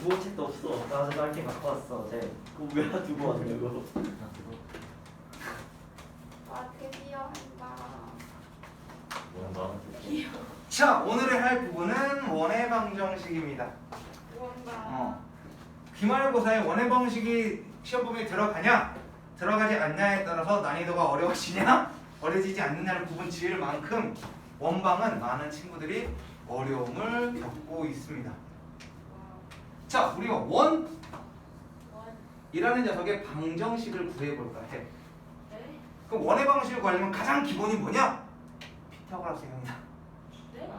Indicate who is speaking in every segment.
Speaker 1: 국어책도 없어. 나도 짧게 갖고 왔어. 어제. 그거 왜 두고 왔냐고.
Speaker 2: 아 드디어 한다.
Speaker 1: 뭔가.
Speaker 3: 자, 오늘의 할 부분은 원의 방정식입니다.
Speaker 2: 원다.
Speaker 3: 기말고사에 원의 방식이 시험 범위에 들어가냐 들어가지 않냐에 따라서 난이도가 어려워지냐 어려지지 않느냐를 구분 지을 만큼 원방은 많은 친구들이 어려움을 겪고 있습니다. 자, 우리가 원이라는 녀석의 방정식을 구해볼까 해.
Speaker 2: 네?
Speaker 3: 그럼 원의 방식을 구하려면 가장 기본이 뭐냐? 피타고라스 형이다.
Speaker 2: 네?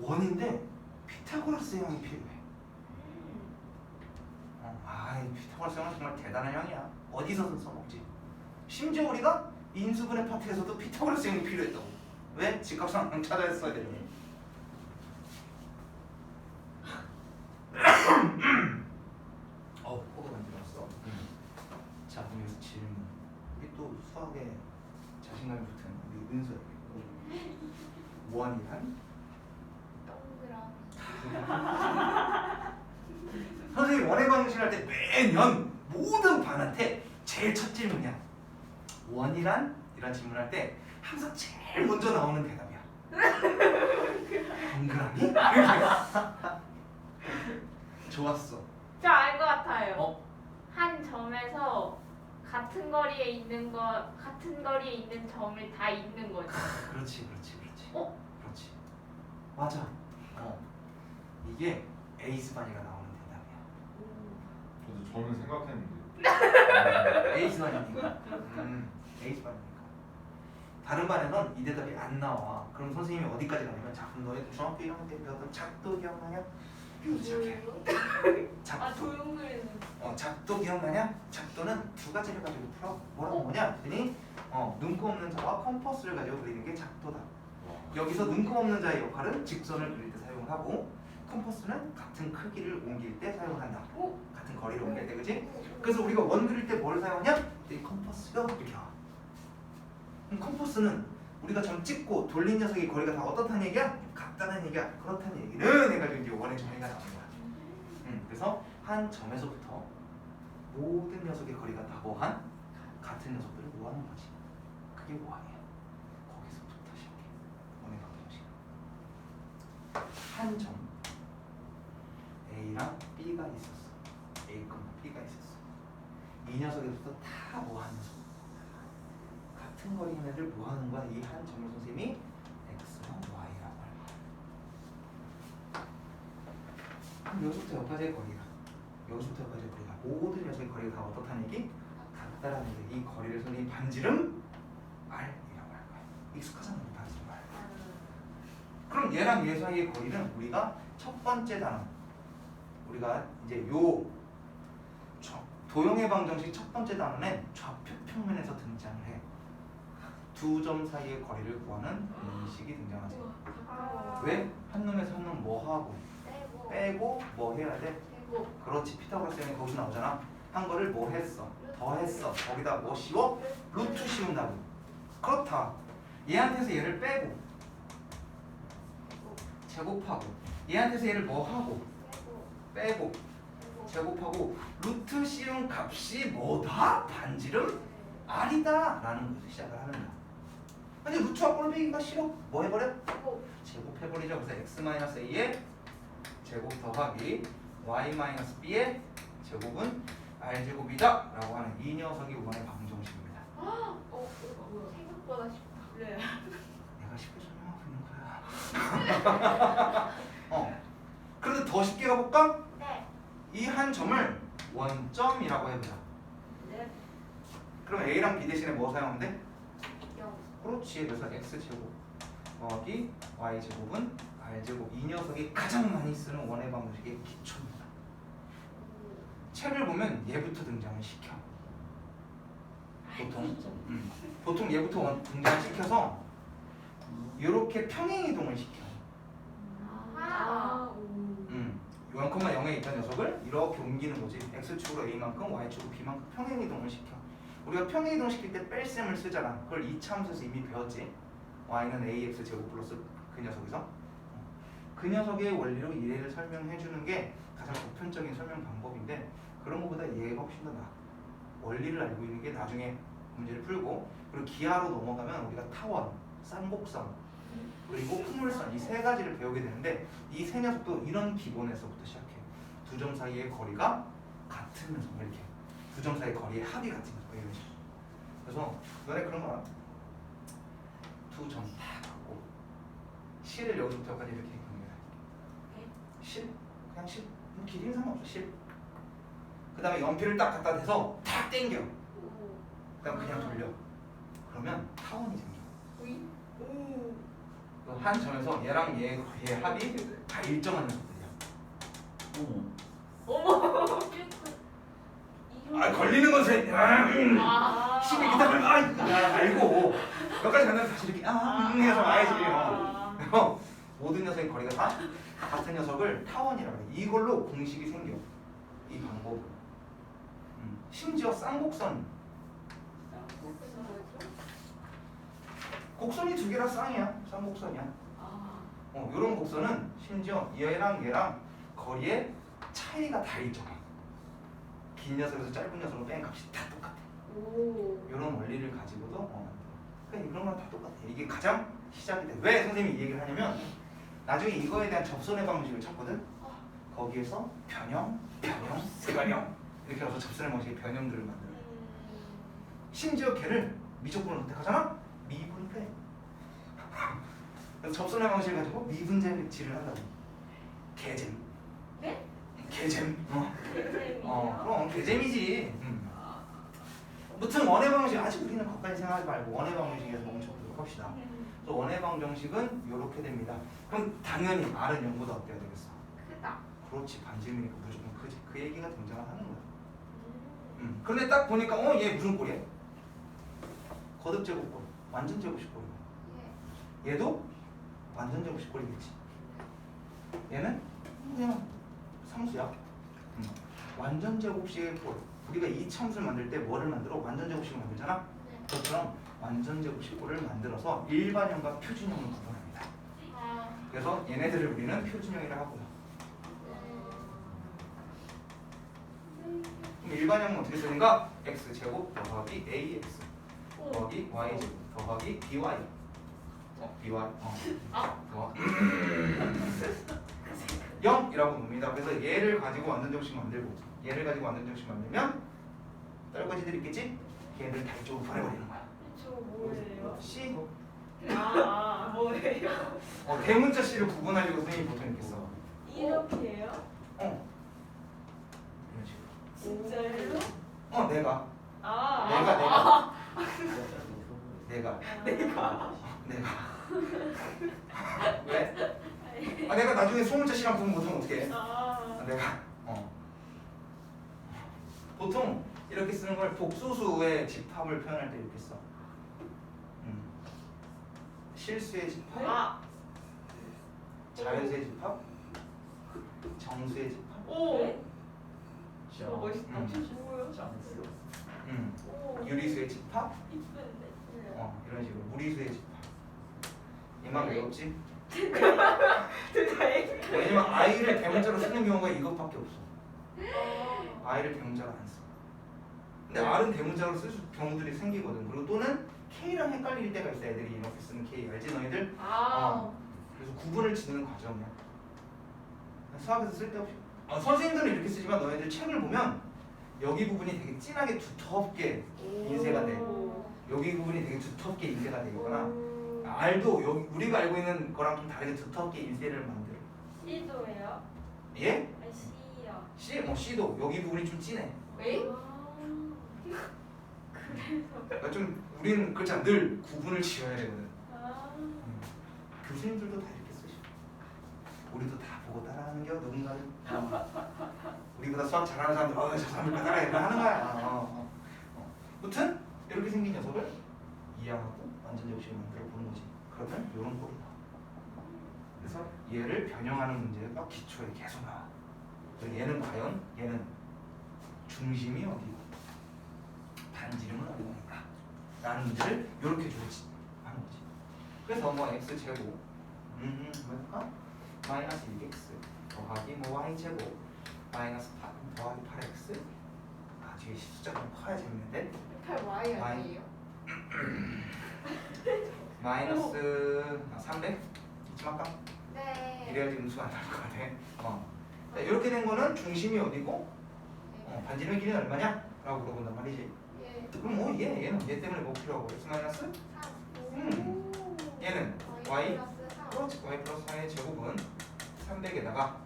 Speaker 3: 원인데 피타고라스 형이 필요해. 이 피타고라스 형은 정말 대단한 형이야. 어디서든 써먹지. 심지어 우리가 인수분해 파트에서도 피타고라스 형이 필요했다고. 왜? 직각삼각형 찾아야 써야 되니. 코가 만들었어. 자, 그럼 여기서 질문. 우리 또 수학에 자신감이 붙은 우리 은서에게 원이란?
Speaker 2: 동그라미.
Speaker 3: 선생님이 원의 방정식을 할 때 매년 모든 반한테 제일 첫 질문이야. 원이란? 이런 질문할 때 항상 제일 먼저 나오는 대답이야. 동그라미? 좋았어.
Speaker 2: 저 알 것 같아요.
Speaker 1: 어?
Speaker 2: 한 점에서 같은 거리에 있는 점을 다 있는 거죠.
Speaker 3: 그렇지.
Speaker 2: 어?
Speaker 3: 그렇지. 맞아. 이게 에이스반이가 나오는 대답이야.
Speaker 4: 저도 저는 생각했는데
Speaker 3: 에이스반이니까. 에이스반이니까. 다른 반에선 이 대답이 안 나와. 그럼 선생님이 어디까지 가냐면, 자, 그럼 너희 중학교 1학년 때 배웠던 작도 기억나냐? 이거 시작해. 작도.
Speaker 2: 조용그리는.
Speaker 3: 작도 기억나냐? 작도는 두 가지를 가지고 풀어. 뭐냐? 그랬더니 눈코 없는 자와 컴퍼스를 가지고 그리는 게 작도다. 여기서 눈코 없는 자의 역할은 직선을 그릴 때 사용을 하고, 컴퍼스는 같은 크기를 옮길 때 사용을 한다. 같은 거리를 옮길 때, 그지? 그래서 우리가 원 그릴 때 뭘 사용하냐? 이 컴퍼스요 이렇게 나와. 그럼 컴퍼스는 우리가 점 찍고 돌린 녀석의 거리가 다 어떻다는 얘기야? 같다는 얘기야. 그렇다는 얘기는 해가지고 이제 원의 정의가 나오는 거야. 그래서 한 점에서부터 모든 녀석의 거리가 다 뭐한? 같은 녀석들을 모아놓은 거지. 그게 모항이야. 거기서부터 시작해. 원의 방정식. 한 점 A랑 B가 있었어. A, B가 있었어. 이 녀석에서부터 다 모아놓은 녀석. 같은 거리인 애를 모아놓은 거야. 이 한 점을 선생님이 X랑 Y라고 할 거야. 그럼 여기서부터 여기까지의 거리가, 여기서부터 여기까지의 거리가, 모든 녀석의 거리가 다 어떻다는 얘기? 같다라는 얘기. 이 거리를 선생님이 반지름 R이라고 할 거야. 익숙하잖아, 반지름 R. 그럼 얘랑 얘 사이의 거리는 우리가 첫 번째 단원, 우리가 이제 요 도형의 방정식 첫 번째 단원엔 좌표 평면에서 등장을 해. 두 점 사이의 거리를 구하는 이 식이 등장하지. 왜? 한 놈에서 한 놈 뭐 하고 빼고 뭐 해야 돼? 그렇지. 피타고라스 형이 거기서 나오잖아. 한 거를 뭐 했어? 더 했어. 거기다 뭐 씌워? 루트 씌운다고. 그렇다. 얘한테서 얘를 빼고 제곱하고, 얘한테서 얘를 뭐 하고? 빼고 제곱하고, 루트 씌운 값이 뭐다? 반지름 R이다 라는 것을 시작을 하는 거야. 근데 루트와 꼴배기가 싫어? 뭐 해버려? 제곱해버리죠. 그래서 x-a의 제곱 더하기 y-b의 제곱은 r제곱이다 라고 하는 이 녀석이 원의 방정식입니다.
Speaker 2: 생각보다 쉽다. 네.
Speaker 3: 내가 쉽게 설명하고 있는 거야. 그런데 더 쉽게 가볼까?
Speaker 2: 네.
Speaker 3: 이 한 점을 원점이라고 해보자.
Speaker 2: 네.
Speaker 3: 그럼 A랑 B 대신에 뭐 사용하면 돼?
Speaker 2: 0.
Speaker 3: 그렇지. 그래서 X제곱 더하기 Y제곱은 R제곱. 이 녀석이 가장 많이 쓰는 원의 방정식의 기초입니다. 책을 보면 얘부터 등장을 시켜. 보통 얘부터 등장을 시켜서 이렇게 평행이동을 시켜. 0,0에 있던 녀석을 이렇게 옮기는 거지. X축으로 A만큼 Y축으로 B만큼 평행이동을 시켜. 우리가 평행이동 시킬 때 뺄셈을 쓰잖아. 그걸 이 차함수에서 이미 배웠지. Y는 AX 제곱 플러스 그 녀석에서 그 녀석의 원리로 얘를 설명해 주는 게 가장 보편적인 설명 방법인데 그런 것보다 얘가 훨씬 더 나아. 원리를 알고 있는 게 나중에 문제를 풀고 그리고 기하로 넘어가면 우리가 타원, 쌍곡선 그리고 풍물선 이 세 가지를 배우게 되는데 이 세 녀석도 이런 기본에서부터 시작해. 두 점 사이의 거리가 같은 녀석 이렇게 두 점 사이의 거리의 합이 같은 녀석 이런 식으로. 그래서 너네 그런 거 알아? 두 점 딱 갖고 실을 여기부터 여기까지 이렇게 연결해. 실? 그냥 실? 뭐 길이는 상관없어 실. 그 다음에 연필을 딱 갖다 대서 탁 당겨. 그 다음 그냥 돌려. 그러면 타원이 생겨. 한 점에서 얘랑 얘의 합이 다 일정한 녀석들이야.
Speaker 1: 어머.
Speaker 3: 아 걸리는 것에 힘이 기타 걸면 알고 여기까지 갔는데 다시 이렇게 해서 와야지. 모든 녀석의 거리가 다 같은 녀석을 타원이라고 해. 이걸로 공식이 생겨. 이 방법으로. 심지어 쌍곡선. 곡선이 두 개라 쌍이야. 쌍곡선이야. 이런 곡선은 심지어 얘랑 얘랑 거리의 차이가 다 일정해. 긴 녀석에서 짧은 녀석으로 뺀 값이 다 똑같아. 이런 원리를 가지고도 그러니까 이런 건 다 똑같아. 이게 가장 시작이 돼. 왜 선생님이 이 얘기를 하냐면 나중에 이거에 대한 접선의 방식을 찾거든. 거기에서 변형, 이렇게 해서 접선의 방식의 변형들을 만들어. 심지어 걔를 미적분을 선택하잖아? 미분을 빼. 그래서 접선의 방식을 가지고 미분제를 한다고. 개잼.
Speaker 2: 네?
Speaker 3: 개잼.
Speaker 2: 개잼이요?
Speaker 3: 그럼 개잼이지. 무튼 원의 방식 아직 우리는 거기까지 생각하지 말고 원의 방식에서 멈춰보도록 합시다. 그래서 원의 방정식은 이렇게 됩니다. 그럼 당연히 R은 0보다 어때야 되겠어?
Speaker 2: 크다.
Speaker 3: 그렇지 반지름이니까 무조건 크지. 그 얘기가 등장을 하는 거야. 그런데 딱 보니까 얘 무슨 꼴이야? 거듭 제곱꼴, 완전 제곱식꼴이야. 얘도 완전 제곱식꼴이겠지. 얘는 그냥 상수야. 완전 제곱식의 꼴. 우리가 이 참수를 만들 때 뭐를 만들어? 완전 제곱식을 만들잖아. 그것처럼 완전 제곱식꼴을 만들어서 일반형과 표준형을 구분합니다. 그래서 얘네들을 우리는 표준형이라고 하고요. 그럼 일반형은 어떻게 쓰는가? x제곱 더하기 ax 더하기 y제곱 더하기 by by 0이라고 봅니다. 그래서 얘를 가지고 완전 제곱식 만들고 얘를 가지고 완전 제곱식 만들면 떨거지들 있겠지? 걔를 다 이쪽으로 보내버리는 거야.
Speaker 2: 저 뭐예요?
Speaker 3: C
Speaker 2: 뭐예요?
Speaker 3: 대문자 C를 구분하려고 선생님이 보통 이렇게 써.
Speaker 2: 이렇게요?
Speaker 3: 이런 식으로.
Speaker 2: 진짜요?
Speaker 3: 내가 왜? 내가 나중에 소문자 C랑 구분 못하면 어떡해? 내가 보통 이렇게 쓰는 걸 복소수의 집합을 표현할 때 이렇게 써. 실수의 집합, 자연수의 집합, 정수의 집합.
Speaker 2: 멋있다. 뭐예요?
Speaker 3: 유리수의 집합,
Speaker 2: 이쁜데.
Speaker 3: 이런 식으로 무리수의 집합. 이만 외웠지? 왜냐면 I를 대문자로 쓰는 경우가 이것밖에 없어. I를 대문자로 안 써. 근데 R은 대문자로 쓸 경우들이 생기거든. 그리고 또는 K랑 헷갈릴 때가 있어. 애들이 이렇게 쓰는 K 알지 너희들? 그래서 구분을 짓는 과정이야. 수학에서 쓸데없이 선생님들은 이렇게 쓰지만 너희들 책을 보면 여기 부분이 되게 진하게 두텁게 인쇄가 돼. 여기 부분이 되게 두텁게 인쇄가 되거나 R도 여기 우리가 알고 있는 거랑 좀 다르게 두텁게 인쇄를 만들어.
Speaker 2: C도예요?
Speaker 3: 예?
Speaker 2: C요.
Speaker 3: C? C도 여기 부분이 좀 진해. 그러니까 좀 우리는 그렇잖아. 늘 구분을 지어야 되거든. 교수님들도 다 이렇게 쓰시고 우리도 다 보고 따라하는 게 누군가는 우리보다 수학 잘하는 사람들 저 사람들 따라해 이렇게 하는 거야. 무튼 이렇게 생긴 녀석을 이해하고 완전 제곱식을 만들어 보는 거지. 그러면 이런 꼴이 나와. 그래서 얘를 변형하는 문제가 기초에 계속 나와. 얘는 과연 얘는 중심이 어디고 반지름은 어디니까 라는 문제를 이렇게 주고 하는 거지. 그래서 뭐 x제곱 뭐랄까? 마이너스 6x 더하기 뭐 y제곱 마이너스 8 더하기 8x. 아 뒤에 숫자가 좀 커야 재밌는데.
Speaker 2: 8 Y 아니에요?
Speaker 3: 마이너스 300 이쯤 할까?
Speaker 2: 네.
Speaker 3: 이래야지 음수가 안 나올 것 같아. 자, 이렇게 된 거는 중심이 어디고 반지름의 길이는 얼마냐? 라고 물어본단 말이지.
Speaker 2: 예.
Speaker 3: 그럼 뭐 얘는 얘 때문에 뭐 필요하고 x 마이너스
Speaker 2: 3.
Speaker 3: 얘는 y
Speaker 2: 플러스 3.
Speaker 3: 그렇지 y 플러스 4의 제곱은 300에다가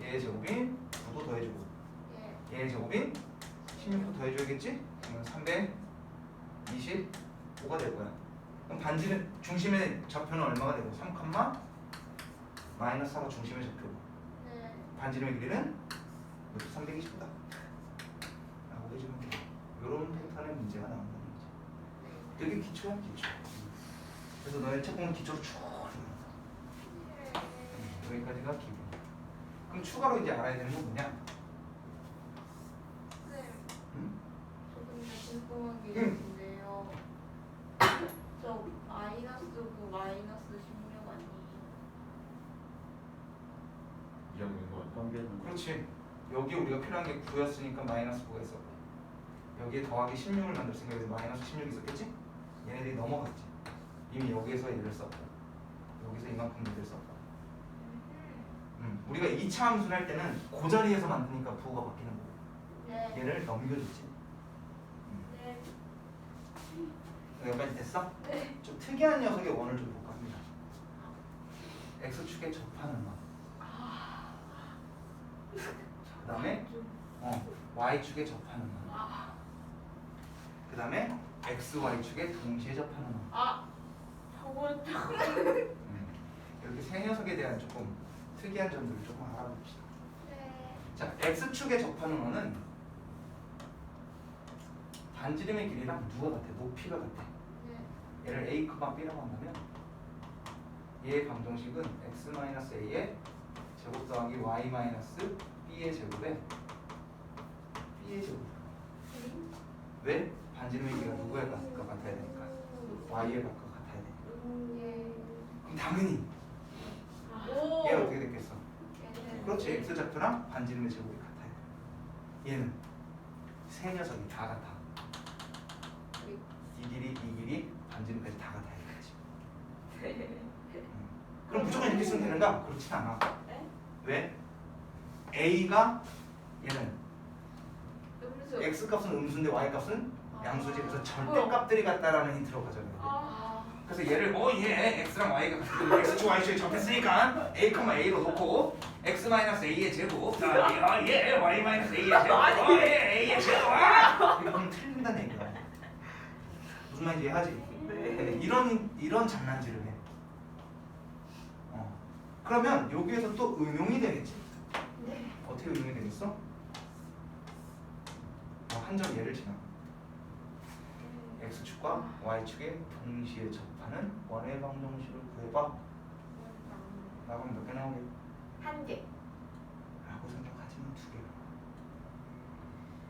Speaker 3: 얘의 제곱인 9도 더해주고
Speaker 2: 예.
Speaker 3: 얘의 제곱인 16도 더해줘야겠지? 그러면 325가 될 거야. 그럼 반지름 중심의 좌표는 얼마가 되고 3, 마이너스 4가 중심의 좌표고
Speaker 2: 네.
Speaker 3: 반지름의 길이는 320보다 라고 해주면 돼. 이런 패턴의 문제가 나온다는 거지. 되게 기초야 기초. 그래서 너의 책공은 기초로 쭉 여기까지가 기본. 그럼 추가로 이제 알아야 되는 건 뭐냐?
Speaker 2: 네.
Speaker 3: 응?
Speaker 2: 저 근데 궁금한 게
Speaker 3: 응.
Speaker 2: 있는데요. 저 마이너스 9 마이너스 16 아니에요?
Speaker 4: 이하고 있는 거 아니야?
Speaker 1: 관계는
Speaker 3: 그렇지. 여기 우리가 필요한 게 9였으니까 마이너스 9가 있었고 여기에 더하기 16을 만들었으니까 여기서 마이너스 16이 있었겠지? 얘네들이 넘어갔지. 이미 여기에서 얘를 썼고 여기서 이만큼 얘를 썼고 우리가 2차 함수를 할 때는 그 자리에서 만드니까 부호가 바뀌는 거고
Speaker 2: 네.
Speaker 3: 얘를 넘겨줬지.
Speaker 2: 네.
Speaker 3: 여기까지 됐어?
Speaker 2: 네.
Speaker 3: 좀 특이한 녀석의 원을 좀 볼까 합니다. x축에 접하는 원. 그 다음에 y축에 접하는 원. 그 다음에 xy축에 동시에 접하는 원.
Speaker 2: 저거
Speaker 3: 이렇게 세 녀석에 대한 조금 특이한 점들을 조금 알아봅시다.
Speaker 2: 네.
Speaker 3: 자, x축에 접하는 원은 반지름의 길이랑 누가 같아? 높이가 같아.
Speaker 2: 네.
Speaker 3: 얘를 a, b라고 한다면 얘의 방정식은 x-a의 제곱 더하기 y-b의 제곱에 b의 제곱. 왜? 반지름의 길이가 누구의 값과 같아야 되니까 y의 값과 같아야 되니까.
Speaker 2: 예.
Speaker 3: 그럼 당연히
Speaker 2: 오.
Speaker 3: 얘는 어떻게 됐겠어?
Speaker 2: 네.
Speaker 3: 그렇지. x좌표랑 반지름의 제곱이 같아요. 얘는 세 녀석이 다 같아. 이 길이 반지름까지 다 같아야 되지. 그럼 무조건 이렇게 쓰면 되는가? 그렇진 않아.
Speaker 2: 네?
Speaker 3: 왜? a가 얘는
Speaker 2: 음수.
Speaker 3: x 값은 음수인데 y 값은 양수지. 그래서
Speaker 2: 뭐야?
Speaker 3: 절대값들이 같다라는 힌트로 가져가야 돼. 그래서 얘를 얘 x랑 y가 같은 x축 y축에 접했으니까 a,a로 놓고 x-a의 제곱 더하기 얘 y-a의 제곱 얘 a의 제곱 이렇게 하면 틀린다는 얘기야. 무슨 말인지 이해하지?
Speaker 2: 네.
Speaker 3: 이런 장난질을 해. 그러면 여기에서 또 응용이 되겠지.
Speaker 2: 네.
Speaker 3: 어떻게 응용이 되겠어? 한 점 얘를 지나 x축과 y축에 동시에 접하는 원의 방정식을 구해봐 라고 하면 몇 개 나오게?
Speaker 2: 한 개.
Speaker 3: 라고 생각하지만 두 개.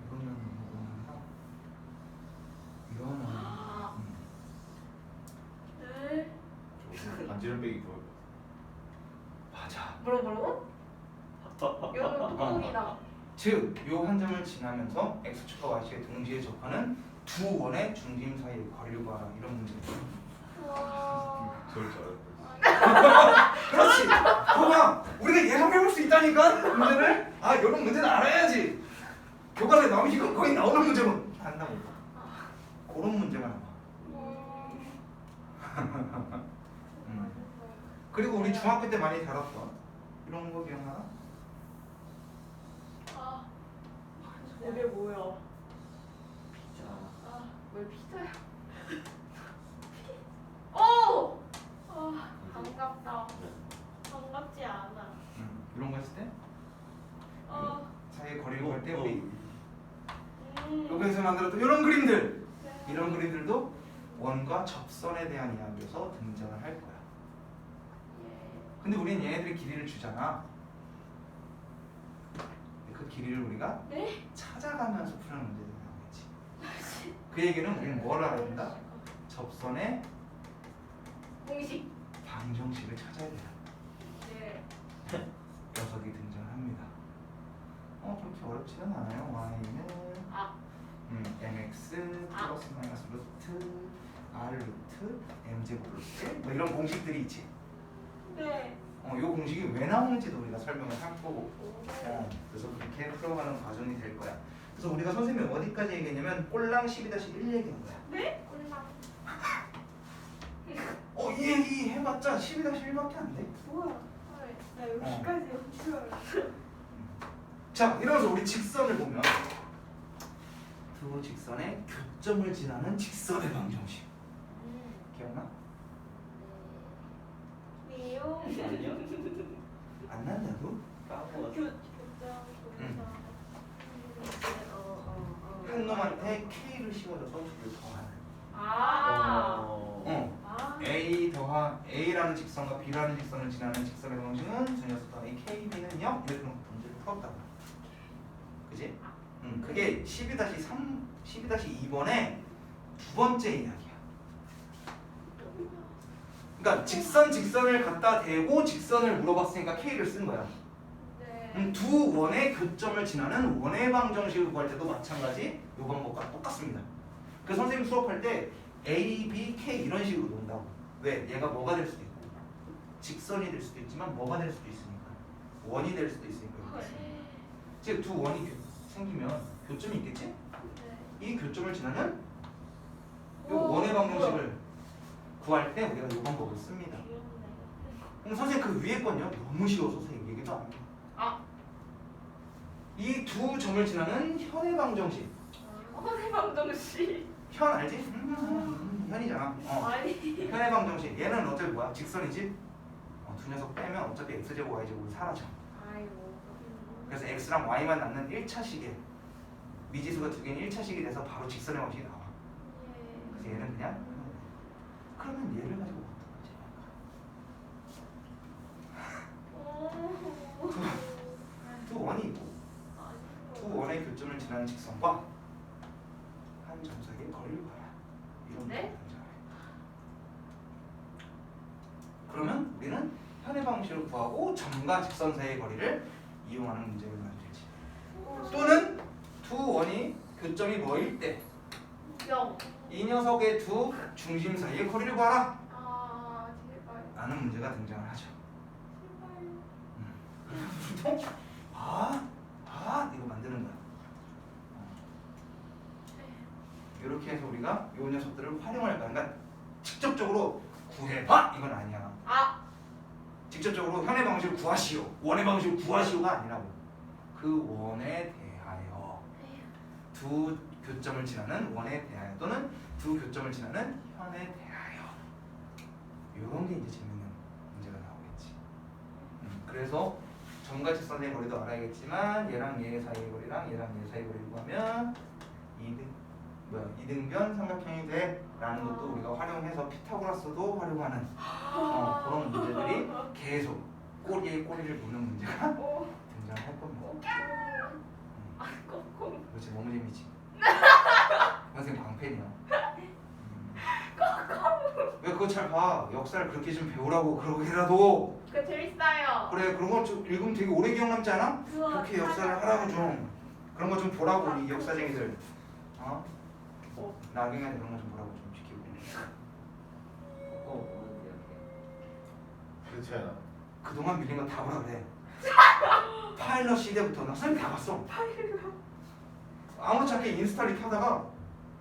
Speaker 3: 이거는 이거는
Speaker 2: 네.
Speaker 4: 반지름 빼기 그거.
Speaker 3: 맞아.
Speaker 2: 뭐라고? 여기 뚜껑이다.
Speaker 3: 즉, 요 한 점을 지나면서 x축과 y축에 동시에 접하는 두 원의 중심 사이의 거리를 구하라 이런 문제입니다.
Speaker 2: 와.
Speaker 4: 저럴 줄 알았다.
Speaker 3: 그렇지. 봐봐. 우리가 예상해볼 수 있다니까 문제를. 이런 문제는 알아야지. 교과서에 나오면 이거 거의 나오는 문제면 안다고. 그런 문제가 나와. 그리고 우리 중학교 때 많이 다뤘던 이런 거 기억나?
Speaker 2: 이게 뭐야?
Speaker 1: 자
Speaker 2: 뭘 피자야? 오! 반갑다. 반갑지 않아.
Speaker 3: 이런 거 했을 때
Speaker 2: 어.
Speaker 3: 사이의 거리를 구할 때 우리
Speaker 2: 음.
Speaker 3: 여기서 만들었던 이런 그림들,
Speaker 2: 네.
Speaker 3: 이런 그림들도 원과 접선에 대한 이야기여서 등장을 할 거야.
Speaker 2: 예.
Speaker 3: 근데 우리는 얘네들의 길이를 주잖아. 그 길이를 우리가
Speaker 2: 네?
Speaker 3: 찾아가면서 푸는 문제들이 나오겠지. 그 얘기는 우리는 뭘 알아야 된다? 접선의
Speaker 2: 공식.
Speaker 3: 방정식을 찾아야 돼.
Speaker 2: 네.
Speaker 3: 녀석이 등장합니다. 그렇게 어렵지는 않아요. y는 mx 플러스 마이너스 루트 r 루트 m제곱을 뭐 이런 공식들이 있지.
Speaker 2: 네.
Speaker 3: 이 공식이 왜 나오는지도 우리가 설명을 할 거고. 그래서 그렇게 풀어가는 과정이 될 거야. 그래서 우리가 선생님이 어디까지 얘기했냐면 꼴랑 12-1 얘기한 거야.
Speaker 2: 네? 꼴랑.
Speaker 3: 이 얘기 해봤자 12-1밖에 안 돼.
Speaker 2: 뭐야? 나 여기까지 온 줄 알았어.
Speaker 3: 자, 이러면서 우리 직선을 보면 두 직선의 교점을 지나는 직선의 방정식. 기억나?
Speaker 2: 미용.
Speaker 1: 아니요?
Speaker 3: 안 난다고?
Speaker 1: 까먹었어.
Speaker 2: 교장.
Speaker 3: 한 놈한테 K를 씌워줘서 둘을 더하는. A 더하 A라는 직선과 B라는 직선을 지나는 직선의 방정식은 두 녀석 더하기 KB는 0 이렇게 놓고 문제를 풀었다고. 그지? 그게 12-3, 12-2번의 두 번째 이야기야. 그러니까 직선을 갖다 대고 직선을 물어봤으니까 K를 쓴 거야.
Speaker 2: 네.
Speaker 3: 두 원의 교점을 지나는 원의 방정식을 구할 때도 마찬가지 이 방법과 똑같습니다. 그 선생님 수업할 때 A, B, K 이런 식으로 논다고. 왜? 얘가 뭐가 될 수도 있고 직선이 될 수도 있지만 뭐가 될 수도 있으니까 원이 될 수도 있으니까. 즉 두 원이 생기면 교점이 있겠지? 이 교점을 지나는 이 원의 방정식을 구할 때 우리가 이 방법을 씁니다. 그럼 선생님 그 위에 건요 너무 쉬워서 선생님 얘기도 안 해. 이 두 점을 지나는 현의 방정식.
Speaker 2: 방정식.
Speaker 3: 현 알지? 현이잖아.
Speaker 2: 아니.
Speaker 3: 현의 방정식. 얘는 어차피 뭐야? 직선이지? 두 녀석 빼면 어차피 x제곱 y제곱이 사라져.
Speaker 2: 아이고.
Speaker 3: 그래서 x랑 y만 남는 1차식에 미지수가 두 개는 1차식이 돼서 바로 직선의 방식이 나와. 그래서 얘는 그냥 그러면 얘를 가지고 어떤 거지? 두 원이 있고 두 원의 교점을 지나는 직선과 한 점 사이의 거리를 구하라. 이런
Speaker 2: 네?
Speaker 3: 문제가 그러면 우리는 현의 방식을 구하고 점과 직선 사이의 거리를 이용하는 문제를 만들지. 또는 두 원이 교점이 뭐일 때 이 녀석의 두 중심 사이의 거리를 구하라.
Speaker 2: 제발.
Speaker 3: 라는 문제가 등장을 하죠.
Speaker 2: 제발.
Speaker 3: 이거 만드는 거야. 이렇게 해서 우리가 이 녀석들을 활용할 거야. 그러니까 직접적으로 구해봐 이건 아니야. 직접적으로 현의 방식을 구하시오, 원의 방식을 구하시오가 아니라고. 그 원에 대하여 두 교점을 지나는 원에 대하여 또는 두 교점을 지나는 현에 대하여 이런 게 이제 재밌는 문제가 나오겠지. 그래서 점과 직선의 거리도 알아야겠지만 얘랑 얘 사이의 거리랑 얘랑 얘 사이의 거리를 구하면 이등변 삼각형이 돼 라는 것도 우리가 활용해서 피타고라스도 활용하는 그런 문제들이 계속 꼬리에 꼬리를 무는 문제가 등장할 겁니다. 그렇지, 너무 재밌지? 선생님 광팬이야. 왜 그거 잘 봐? 역사를 그렇게 좀 배우라고 그러게라도.
Speaker 2: 그 재밌어요.
Speaker 3: 그래, 그런 거 좀 읽으면 되게 오래 기억 남지 않아?
Speaker 2: 우와,
Speaker 3: 그렇게 역사를 하라고 좀. 그런 거 좀 보라고 우리 역사쟁이들. 나경이한테 그런 거 좀 보라고 좀 시키고.
Speaker 4: 그렇지 않아?
Speaker 3: 그동안 밀린 거 다 보라 그래. 파일럿 시대부터 나 선생님 다 봤어. 아무렇지 않게 인스타를 켜다가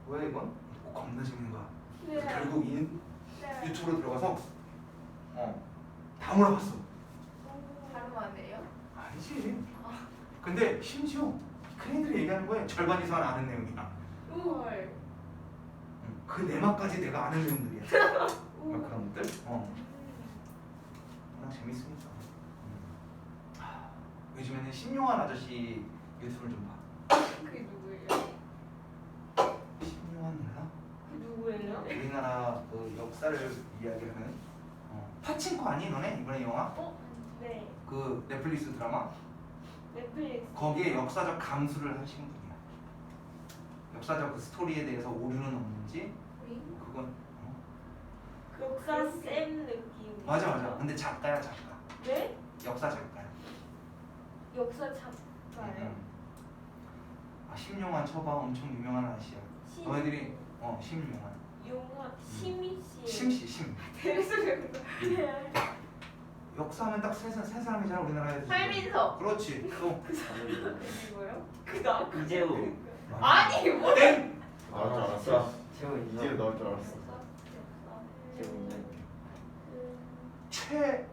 Speaker 3: 뭐야 이건? 겁나 재밌는 거야. 그래서 결국 유튜브로 들어가서 다 몰아봤어.
Speaker 2: 다른 안 해요?
Speaker 3: 아니지. 근데 심지어 큰애들이 얘기하는 거에 절반 이상 아는 내용이야.
Speaker 2: 헐.
Speaker 3: 그 내막까지 내가 아는 내용들이야. 그런 것들. 그냥 재밌으니까. 요즘에는 신용환 아저씨 유튜브를 좀 봐.
Speaker 2: 그게 누구예요?
Speaker 3: 신용환 누나?
Speaker 2: 그 누구예요?
Speaker 3: 우리나라 그 역사를 이야기하는 파친코 아니 너네 이번에 영화?
Speaker 2: 네.
Speaker 3: 그 넷플릭스 드라마?
Speaker 2: 넷플릭스.
Speaker 3: 거기에 역사적 감수를 하신 분이야. 역사적 그 스토리에 대해서 오류는 없는지 그건
Speaker 2: 역사 쌤 느낌.
Speaker 3: 맞아. 근데 작가야 작가.
Speaker 2: 네?
Speaker 3: 역사 작가야.
Speaker 2: 역사 작가예요.
Speaker 3: 아 심용환 쳐봐. 엄청 유명한 아저씨야. 너희들이 심용환.
Speaker 2: 용화 심희 씨.
Speaker 3: 심씨 심.
Speaker 2: 대수령.
Speaker 3: 역사하면 딱 세 사람이잖아 우리나라에서.
Speaker 2: 설민석.
Speaker 3: 그렇지. 또
Speaker 2: 그리고요? 그다.
Speaker 1: 이재우.
Speaker 2: 아니 뭐?
Speaker 3: 땡.
Speaker 4: 나올 줄 알았어.
Speaker 1: 재우 인정.
Speaker 4: 이제 나올 줄 알았어.
Speaker 1: 재우 인정.
Speaker 3: 최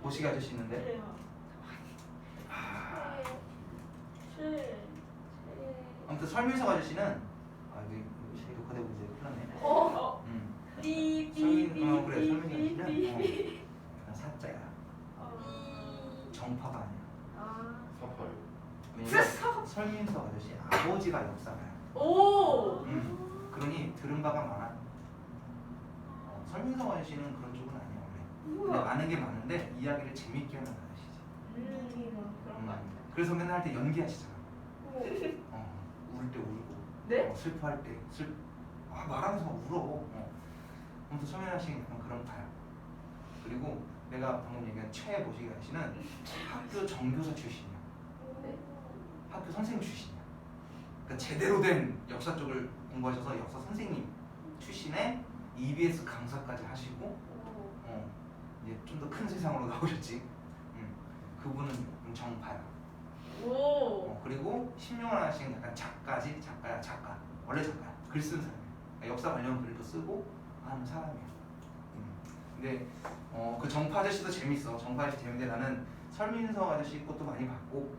Speaker 3: 모시기 아저씨 있는데.
Speaker 2: 네.
Speaker 3: 아무튼 설민석 아저씨는 이거 녹화되고 이제 큰일 났네.
Speaker 2: 어.
Speaker 3: 설민 그래 설민석 아저씨는 약간 사자야. 정파가 아니야.
Speaker 2: 아.
Speaker 4: 사파요.
Speaker 3: 왜냐면 설민석 아저씨 아버지가 역사가야.
Speaker 2: 오.
Speaker 3: 그러니 들은 바가 많아. 설민석 아저씨는 그런 쪽은 아니야 원래. 근데
Speaker 2: 우와.
Speaker 3: 많은 게 많은데 이야기를 재밌게 하는 아저씨지.
Speaker 2: 그런 거 아니야.
Speaker 3: 그래서 맨날 할 때 연기하시잖아.
Speaker 2: 오.
Speaker 3: 울 때 울고.
Speaker 2: 네?
Speaker 3: 슬퍼할 때 말하면서 막 울어. 아무튼 설민석 아저씨는 약간 그런 파야. 그리고 내가 방금 얘기한 최 모시기 아저씨는 학교 정교사 출신이야.
Speaker 2: 네?
Speaker 3: 학교 선생님 출신이야. 그러니까 제대로 된 역사 쪽을 공부하셔서 역사 선생님 출신에 EBS 강사까지 하시고 이제 좀 더 큰 세상으로 나오셨지. 그분은 정파야.
Speaker 2: 오.
Speaker 3: 그리고 심용환 아저씨는 약간 작가야. 원래 작가야. 글 쓰는 사람이야. 그러니까 역사 관련 글도 쓰고 하는 사람이야. 근데 그 정파 아저씨도 재밌어. 정파 아저씨 재밌는데 나는 설민석 아저씨 것도 많이 봤고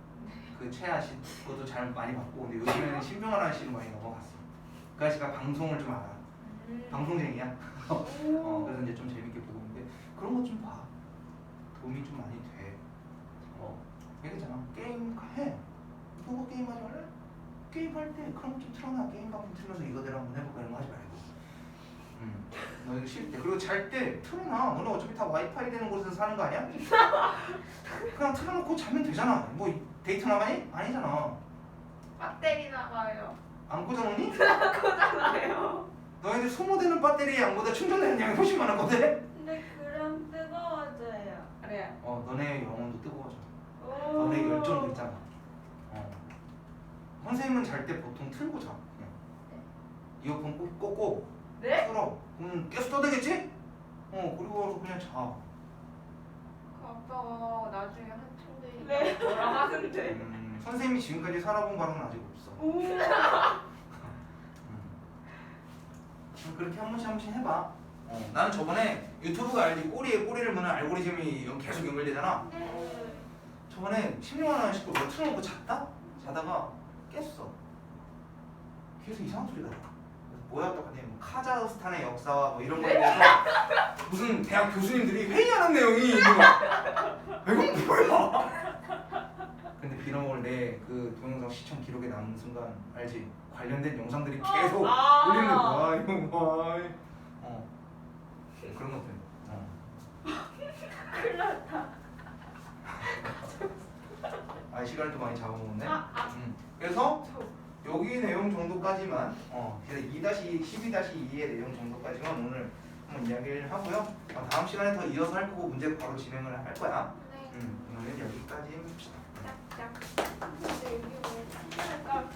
Speaker 3: 그 최 아저씨 것도 잘 많이 봤고 근데 요즘에는 심용환 아저씨로 많이 넘어갔어. 그 아저씨가 방송을 좀 알아. 방송쟁이야. 그래서 이제 좀 재밌게 보고 있는데 그런 거 좀 봐. 도움이 좀 많이 돼. 얘기잖아. 게임 해. 보고 게임 하지 말래? 게임 할 때 그런 거 좀 틀어놔. 게임 방송 틀면서 이거대로 한번 해볼까 이런 거 하지 말고. 너 이거 쉴 때 그리고 잘 때 틀어놔. 너네 어차피 다 와이파이 되는 곳에서 사는 거 아니야? 그냥 틀어놓고 자면 되잖아. 뭐 데이트 나가니? 아니잖아.
Speaker 2: 배터리 나가요.
Speaker 3: 안 꽂아놓니?
Speaker 2: 꽂아놔요.
Speaker 3: 너희들 소모되는 배터리 양보다 충전되는 양이 훨씬 많았거든?
Speaker 2: 근데 그럼 뜨거워져요. 그래요.
Speaker 3: 너네 영혼도 뜨거워져.
Speaker 2: 오.
Speaker 3: 너네 열정도 있잖아. 선생님은 잘 때 보통 틀고 자. 그냥. 이어폰 꽂고
Speaker 2: 네?
Speaker 3: 틀어. 그럼 계속 떠들겠지? 그리고 와서 그냥 자.
Speaker 2: 그 아빠가 나중에 한참 되니까 뭐라 하는데.
Speaker 3: 선생님이 지금까지 살아본 바로는 아직 없어.
Speaker 2: 오.
Speaker 3: 그렇게 한 번씩 해봐. 나는 저번에 유튜브가 알지 꼬리에 꼬리를 무는 알고리즘이 계속 연결되잖아.
Speaker 2: 네.
Speaker 3: 저번에 10년 안에 걸 틀어놓고 자다가 깼어. 귀에서 이상한 소리가 나. 그래서 뭐야 또 하니 카자흐스탄의 역사와 뭐 이런 거에 대해서 무슨 대학 교수님들이 회의하는 내용이 있는 거야. 이건 뭐야? 근데 빌어먹을 내 그 동영상 시청 기록에 남은 순간 알지? 관련된 영상들이 계속 올리는 거야. 이거 봐. 그런 것들.
Speaker 2: 큰일 났다.
Speaker 3: 시간을 또 많이 잡아먹었네. 그래서 여기 내용 정도까지만 2-12-2의 내용 정도까지만 오늘 한번 이야기를 하고요. 다음 시간에 더 이어서 할 거고 문제 바로 진행을 할 거야.
Speaker 2: 네.
Speaker 3: 오늘은 여기까지 합시다.
Speaker 2: 짝짝. 근데 여기 왜 치즈를 까고